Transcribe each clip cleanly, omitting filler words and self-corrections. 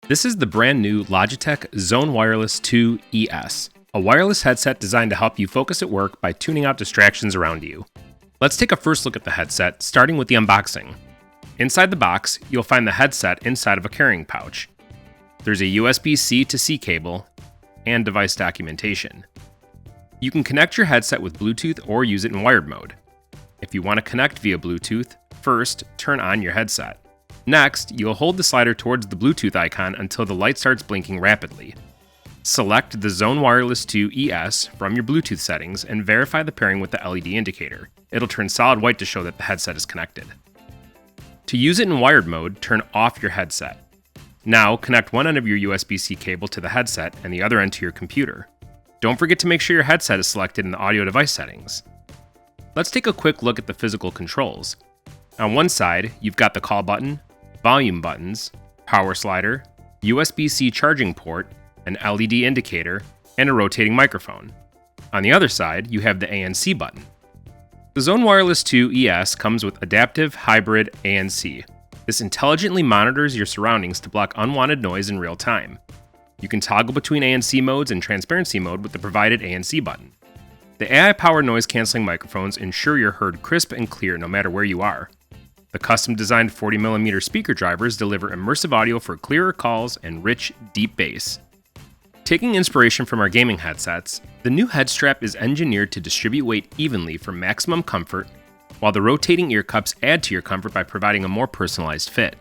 This is the brand new Logitech Zone Wireless 2 ES, a wireless headset designed to help you focus at work by tuning out distractions around you. Let's take a first look at the headset, starting with the unboxing. Inside the box, you'll find the headset inside of a carrying pouch. There's a USB-C to C cable and device documentation. You can connect your headset with Bluetooth or use it in wired mode. If you want to connect via Bluetooth, first turn on your headset. Next, you'll hold the slider towards the Bluetooth icon until the light starts blinking rapidly. Select the Zone Wireless 2 ES from your Bluetooth settings and verify the pairing with the LED indicator. It'll turn solid white to show that the headset is connected. To use it in wired mode, turn off your headset. Now, connect one end of your USB-C cable to the headset and the other end to your computer. Don't forget to make sure your headset is selected in the audio device settings. Let's take a quick look at the physical controls. On one side, you've got the call button, volume buttons, power slider, USB-C charging port, an LED indicator, and a rotating microphone. On the other side, you have the ANC button. The Zone Wireless 2 ES comes with Adaptive Hybrid ANC. This intelligently monitors your surroundings to block unwanted noise in real time. You can toggle between ANC modes and transparency mode with the provided ANC button. The AI-powered noise-canceling microphones ensure you're heard crisp and clear no matter where you are. The custom-designed 40mm speaker drivers deliver immersive audio for clearer calls and rich, deep bass. Taking inspiration from our gaming headsets, the new head strap is engineered to distribute weight evenly for maximum comfort, while the rotating ear cups add to your comfort by providing a more personalized fit.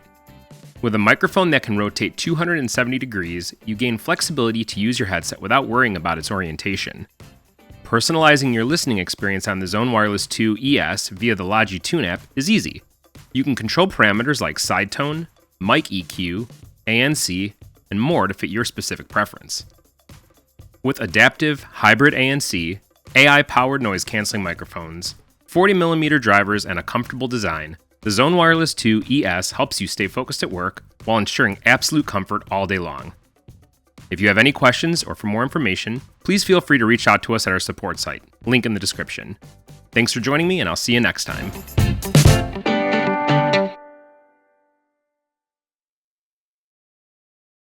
With a microphone that can rotate 270 degrees, you gain flexibility to use your headset without worrying about its orientation. Personalizing your listening experience on the Zone Wireless 2 ES via the Logi Tune app is easy. You can control parameters like side tone, mic EQ, ANC, and more to fit your specific preference. With adaptive hybrid ANC, AI-powered noise-canceling microphones, 40mm drivers, and a comfortable design, the Zone Wireless 2 ES helps you stay focused at work while ensuring absolute comfort all day long. If you have any questions or for more information, please feel free to reach out to us at our support site, link in the description. Thanks for joining me, and I'll see you next time.